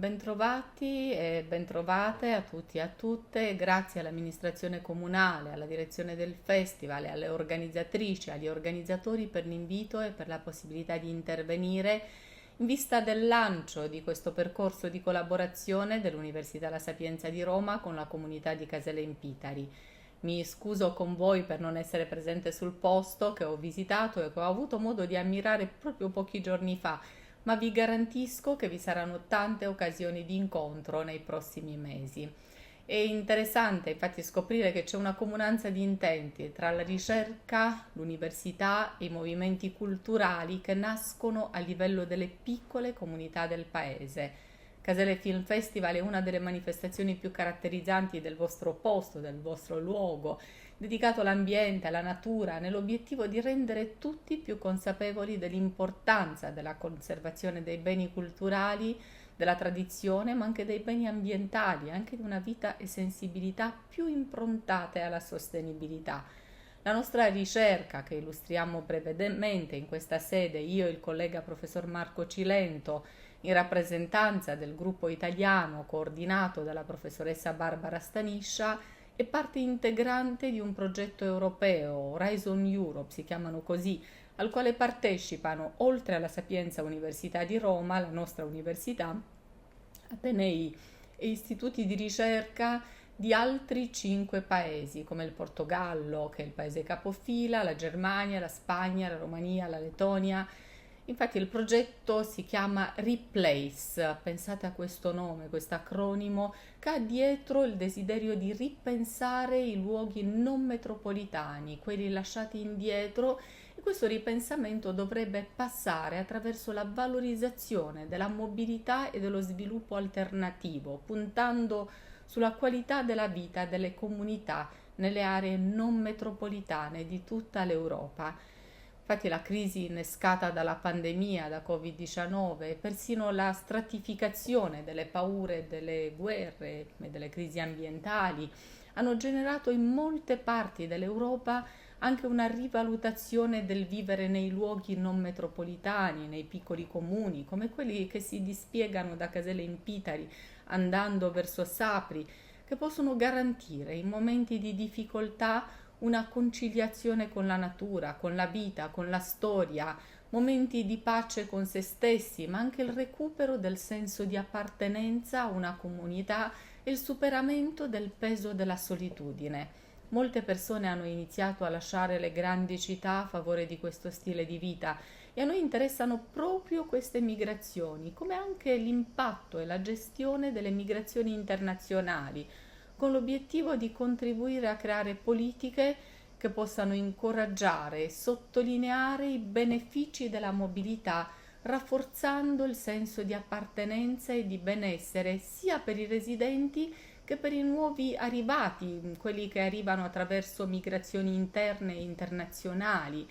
Bentrovati e bentrovate a tutti e a tutte. Grazie all'amministrazione comunale, alla direzione del festival, e alle organizzatrici, agli organizzatori per l'invito e per la possibilità di intervenire in vista del lancio di questo percorso di collaborazione dell'Università La Sapienza di Roma con la comunità di Casele Impitari. Mi scuso con voi per non essere presente sul posto che ho visitato e che ho avuto modo di ammirare proprio pochi giorni fa, ma vi garantisco che vi saranno tante occasioni di incontro nei prossimi mesi. È interessante infatti scoprire che c'è una comunanza di intenti tra la ricerca, l'università e i movimenti culturali che nascono a livello delle piccole comunità del paese. Casele Film Festival è una delle manifestazioni più caratterizzanti del vostro posto, del vostro luogo, dedicato all'ambiente, alla natura, nell'obiettivo di rendere tutti più consapevoli dell'importanza della conservazione dei beni culturali, della tradizione, ma anche dei beni ambientali, anche di una vita e sensibilità più improntate alla sostenibilità. La nostra ricerca, che illustriamo brevemente in questa sede, io e il collega professor Marco Cilento, in rappresentanza del gruppo italiano coordinato dalla professoressa Barbara Staniscia, è parte integrante di un progetto europeo, Horizon Europe, si chiamano così, al quale partecipano, oltre alla Sapienza Università di Roma, la nostra università, atenei e istituti di ricerca di altri 5 paesi, come il Portogallo, che è il paese capofila, la Germania, la Spagna, la Romania, la Lettonia. Infatti il progetto si chiama Replace, pensate a questo nome, questo acronimo, che ha dietro il desiderio di ripensare i luoghi non metropolitani, quelli lasciati indietro, e questo ripensamento dovrebbe passare attraverso la valorizzazione della mobilità e dello sviluppo alternativo, puntando sulla qualità della vita delle comunità nelle aree non metropolitane di tutta l'Europa. Infatti la crisi innescata dalla pandemia, da Covid-19 e persino la stratificazione delle paure, delle guerre e delle crisi ambientali hanno generato in molte parti dell'Europa anche una rivalutazione del vivere nei luoghi non metropolitani, nei piccoli comuni, come quelli che si dispiegano da Casele Impitari andando verso Sapri, che possono garantire in momenti di difficoltà una conciliazione con la natura, con la vita, con la storia, momenti di pace con se stessi, ma anche il recupero del senso di appartenenza a una comunità e il superamento del peso della solitudine. Molte persone hanno iniziato a lasciare le grandi città a favore di questo stile di vita, e a noi interessano proprio queste migrazioni, come anche l'impatto e la gestione delle migrazioni internazionali, con l'obiettivo di contribuire a creare politiche che possano incoraggiare e sottolineare i benefici della mobilità, rafforzando il senso di appartenenza e di benessere sia per i residenti che per i nuovi arrivati, quelli che arrivano attraverso migrazioni interne e internazionali.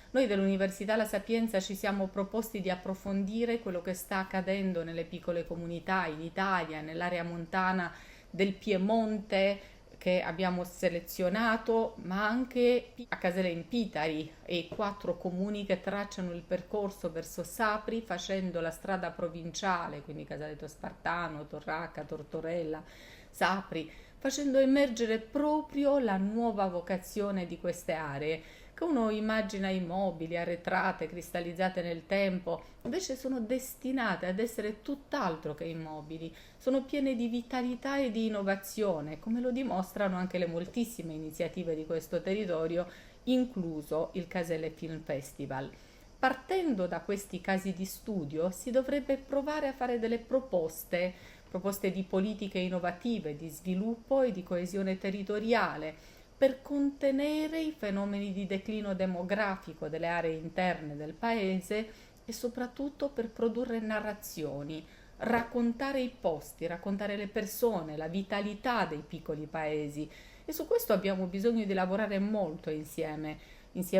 Noi dell'Università La Sapienza ci siamo proposti di approfondire quello che sta accadendo nelle piccole comunità in Italia, nell'area montana del Piemonte, che abbiamo selezionato, ma anche a Casele Impitari e i 4 comuni che tracciano il percorso verso Sapri facendo la strada provinciale, quindi Casaletto Spartano, Torracca, Tortorella, Sapri, facendo emergere proprio la nuova vocazione di queste aree, che uno immagina immobili, arretrate, cristallizzate nel tempo, invece sono destinate ad essere tutt'altro che immobili, sono piene di vitalità e di innovazione, come lo dimostrano anche le moltissime iniziative di questo territorio, incluso il Casele Film Festival. Partendo da questi casi di studio si dovrebbe provare a fare delle proposte di politiche innovative, di sviluppo e di coesione territoriale, per contenere i fenomeni di declino demografico delle aree interne del paese e soprattutto per produrre narrazioni, raccontare i posti, raccontare le persone, la vitalità dei piccoli paesi. E su questo abbiamo bisogno di lavorare molto insieme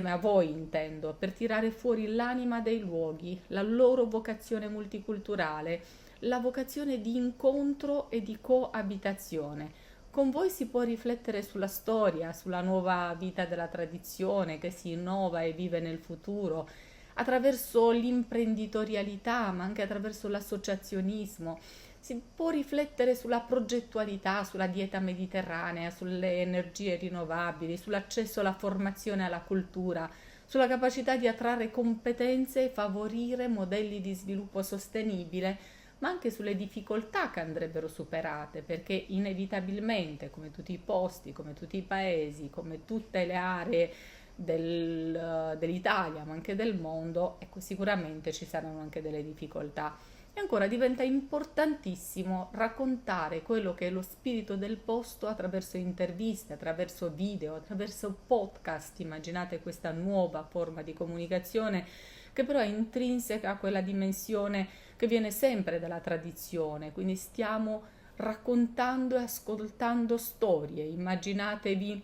a voi intendo, per tirare fuori l'anima dei luoghi, la loro vocazione multiculturale, la vocazione di incontro e di coabitazione. Con voi si può riflettere sulla storia, sulla nuova vita della tradizione che si innova e vive nel futuro, attraverso l'imprenditorialità, ma anche attraverso l'associazionismo, si può riflettere sulla progettualità, sulla dieta mediterranea, sulle energie rinnovabili, sull'accesso alla formazione e alla cultura, sulla capacità di attrarre competenze e favorire modelli di sviluppo sostenibile, ma anche sulle difficoltà che andrebbero superate, perché inevitabilmente, come tutti i posti, come tutti i paesi, come tutte le aree dell'Italia, ma anche del mondo, ecco, sicuramente ci saranno anche delle difficoltà. E ancora diventa importantissimo raccontare quello che è lo spirito del posto attraverso interviste, attraverso video, attraverso podcast. Immaginate questa nuova forma di comunicazione che però è intrinseca a quella dimensione che viene sempre dalla tradizione, quindi stiamo raccontando e ascoltando storie. Immaginatevi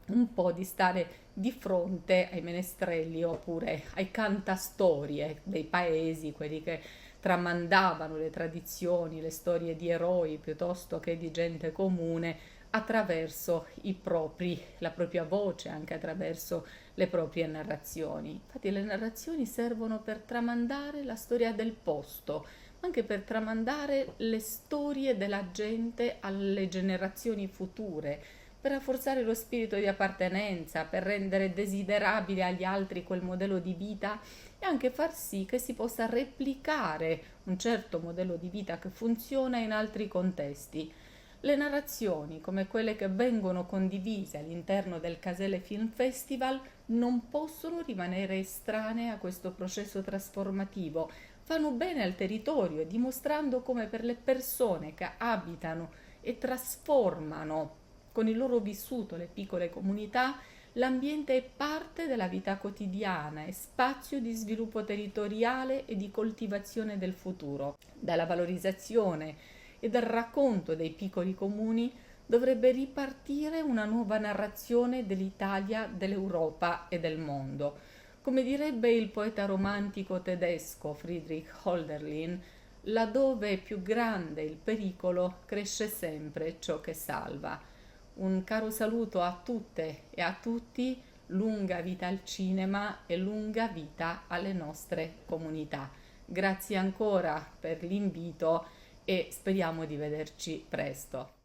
un po' di stare di fronte ai menestrelli oppure ai cantastorie dei paesi, quelli che tramandavano le tradizioni, le storie di eroi piuttosto che di gente comune attraverso la propria voce, anche attraverso le proprie narrazioni. Infatti le narrazioni servono per tramandare la storia del posto, ma anche per tramandare le storie della gente alle generazioni future, per rafforzare lo spirito di appartenenza, per rendere desiderabile agli altri quel modello di vita e anche far sì che si possa replicare un certo modello di vita che funziona in altri contesti. Le narrazioni, come quelle che vengono condivise all'interno del Casele Film Festival, non possono rimanere estranee a questo processo trasformativo. Fanno bene al territorio, dimostrando come per le persone che abitano e trasformano con il loro vissuto le piccole comunità, l'ambiente è parte della vita quotidiana, è spazio di sviluppo territoriale e di coltivazione del futuro. Dalla valorizzazione e dal racconto dei piccoli comuni dovrebbe ripartire una nuova narrazione dell'Italia, dell'Europa e del mondo. Come direbbe il poeta romantico tedesco Friedrich Hölderlin, laddove è più grande il pericolo, cresce sempre ciò che salva. Un caro saluto a tutte e a tutti, lunga vita al cinema e lunga vita alle nostre comunità. Grazie ancora per l'invito e speriamo di vederci presto.